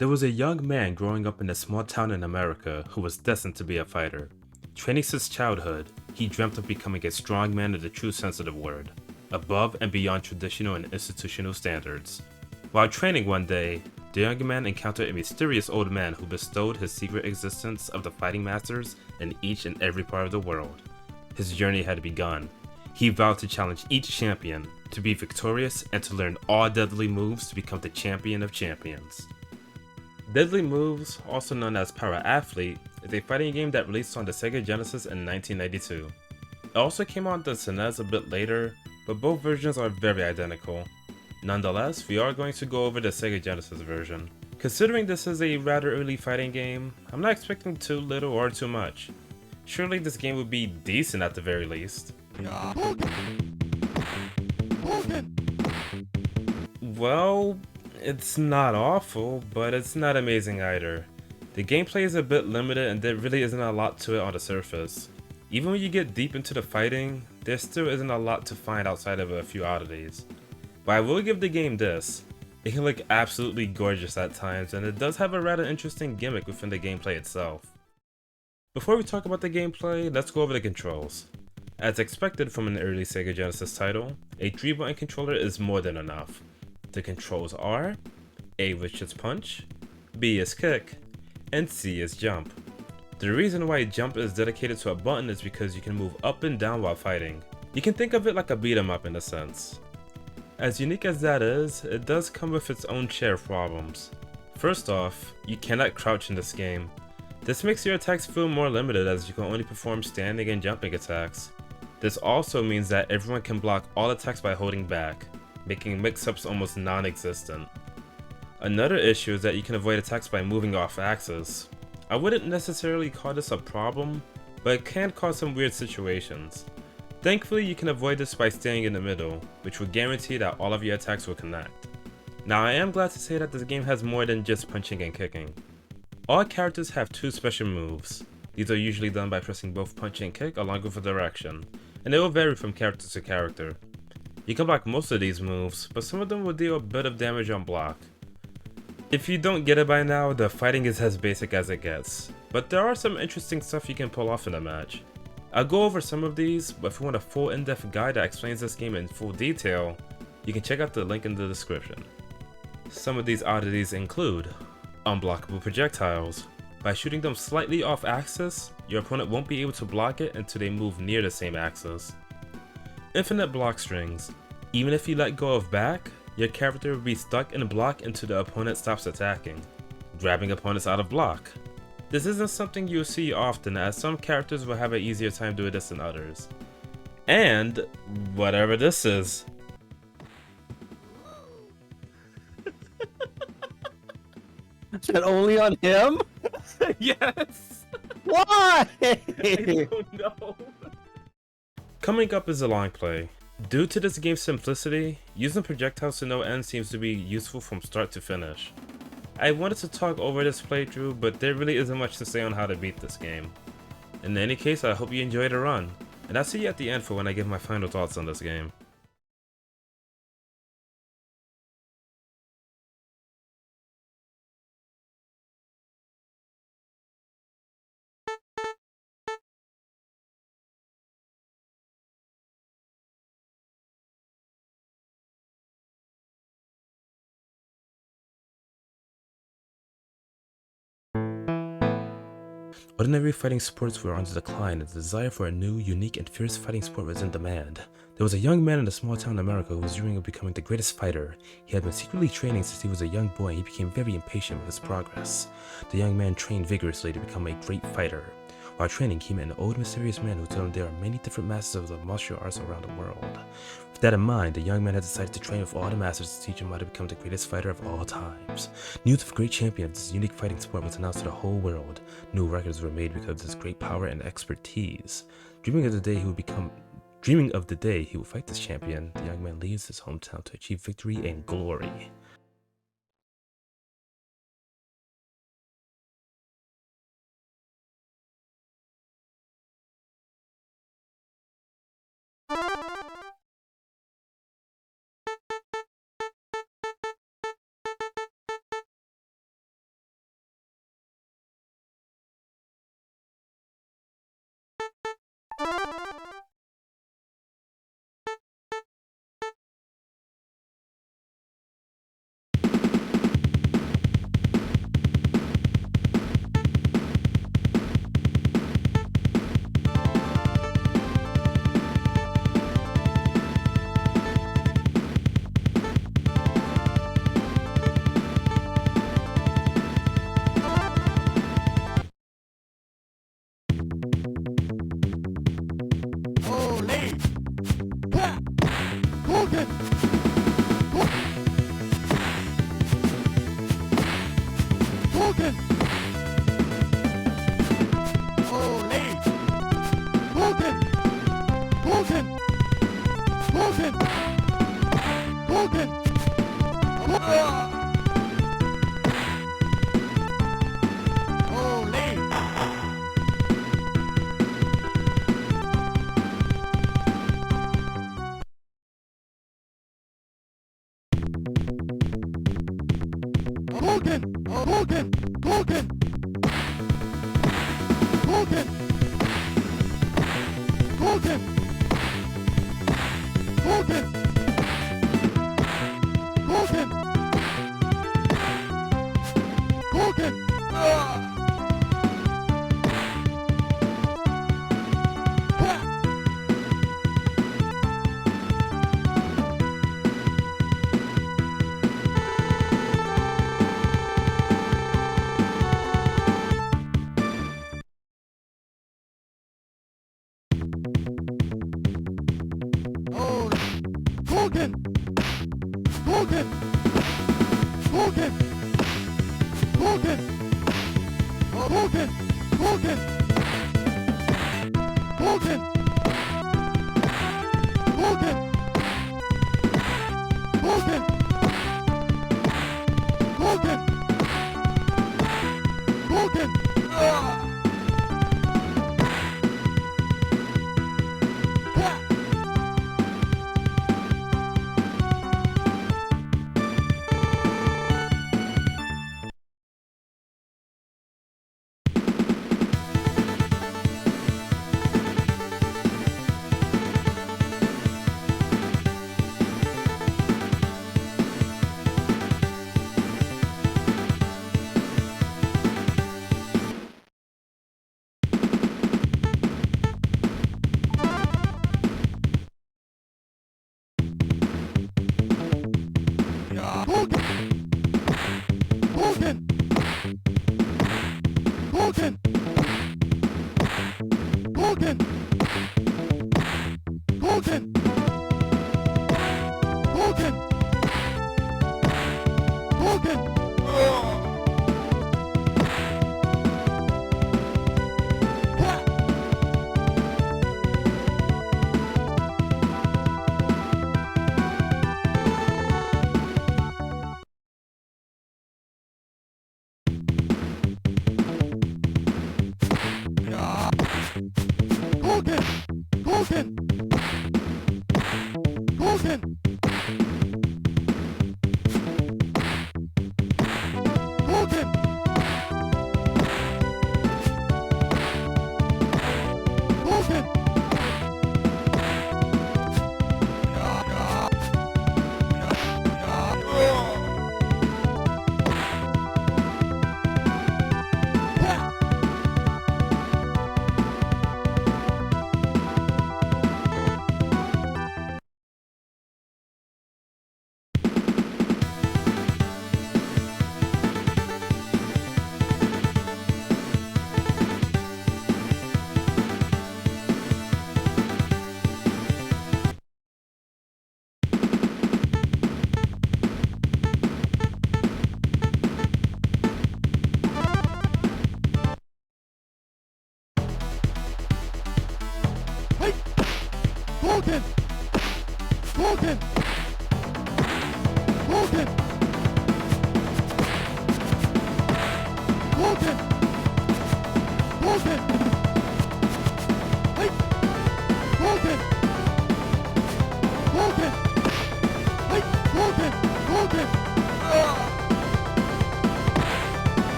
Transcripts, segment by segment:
There was a young man growing up in a small town in America who was destined to be a fighter. Training since childhood, he dreamt of becoming a strong man in the true sense of the word, above and beyond traditional and institutional standards. While training one day, the young man encountered a mysterious old man who bestowed his secret existence of the fighting masters in each and every part of the world. His journey had begun. He vowed to challenge each champion, to be victorious, and to learn all deadly moves to become the champion of champions. Deadly Moves, also known as Para Athlete, is a fighting game that released on the Sega Genesis in 1992. It also came on the SNES a bit later, but both versions are very identical. Nonetheless, we are going to go over the Sega Genesis version. Considering this is a rather early fighting game, I'm not expecting too little or too much. Surely this game would be decent at the very least. Well, it's not awful, but it's not amazing either. The gameplay is a bit limited and there really isn't a lot to it on the surface. Even when you get deep into the fighting, there still isn't a lot to find outside of a few oddities. But I will give the game this. It can look absolutely gorgeous at times, and it does have a rather interesting gimmick within the gameplay itself. Before we talk about the gameplay, let's go over the controls. As expected from an early Sega Genesis title, a 3-button controller is more than enough. The controls are A, which is punch, B is kick, and C is jump. The reason why jump is dedicated to a button is because you can move up and down while fighting. You can think of it like a beat 'em up in a sense. As unique as that is, it does come with its own share of problems. First off, you cannot crouch in this game. This makes your attacks feel more limited as you can only perform standing and jumping attacks. This also means that everyone can block all attacks by holding back, making mix-ups almost non-existent. Another issue is that you can avoid attacks by moving off axis. I wouldn't necessarily call this a problem, but it can cause some weird situations. Thankfully, you can avoid this by staying in the middle, which will guarantee that all of your attacks will connect. Now, I am glad to say that this game has more than just punching and kicking. All characters have 2 special moves. These are usually done by pressing both punch and kick along with a direction, and they will vary from character to character. You can block most of these moves, but some of them will deal a bit of damage on block. If you don't get it by now, the fighting is as basic as it gets, but there are some interesting stuff you can pull off in a match. I'll go over some of these, but if you want a full in-depth guide that explains this game in full detail, you can check out the link in the description. Some of these oddities include unblockable projectiles. By shooting them slightly off axis, your opponent won't be able to block it until they move near the same axis. Infinite block strings. Even if you let go of back, your character will be stuck in a block until the opponent stops attacking, grabbing opponents out of block. This isn't something you'll see often, as some characters will have an easier time doing this than others. And whatever this is. Is that only on him? Yes! Why? I don't know. Coming up is a Longplay. Due to this game's simplicity, using projectiles to no end seems to be useful from start to finish. I wanted to talk over this playthrough, but there really isn't much to say on how to beat this game. In any case, I hope you enjoyed the run, and I'll see you at the end for when I give my final thoughts on this game. Ordinary fighting sports were on the decline, and the desire for a new, unique, and fierce fighting sport was in demand. There was a young man in a small town in America who was dreaming of becoming the greatest fighter. He had been secretly training since he was a young boy, and he became very impatient with his progress. The young man trained vigorously to become a great fighter. While training, he met an old mysterious man who told him there are many different masters of the martial arts around the world. With that in mind, the young man had decided to train with all the masters to teach him how to become the greatest fighter of all times. News of a great champion of this unique fighting sport was announced to the whole world. New records were made because of his great power and expertise. Dreaming of the day he would fight this champion, the young man leaves his hometown to achieve victory and glory.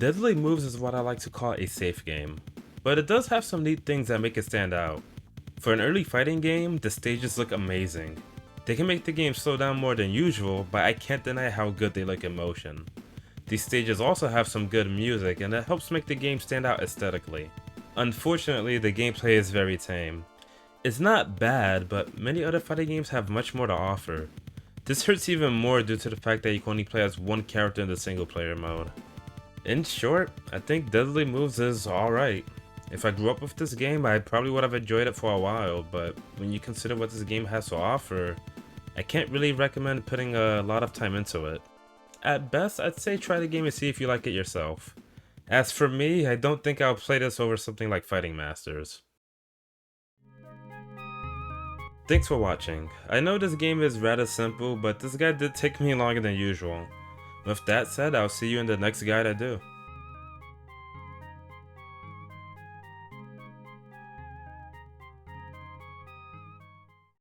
Deadly Moves is what I like to call a safe game, but it does have some neat things that make it stand out. For an early fighting game, the stages look amazing. They can make the game slow down more than usual, but I can't deny how good they look in motion. These stages also have some good music, and it helps make the game stand out aesthetically. Unfortunately, the gameplay is very tame. It's not bad, but many other fighting games have much more to offer. This hurts even more due to the fact that you can only play as one character in the single player mode. In short, I think Deadly Moves is alright. If I grew up with this game, I probably would have enjoyed it for a while, but when you consider what this game has to offer, I can't really recommend putting a lot of time into it. At best, I'd say try the game and see if you like it yourself. As for me, I don't think I'll play this over something like Fighting Masters. Thanks for watching. I know this game is rather simple, but this guide did take me longer than usual. With that said, I'll see you in the next guide I do.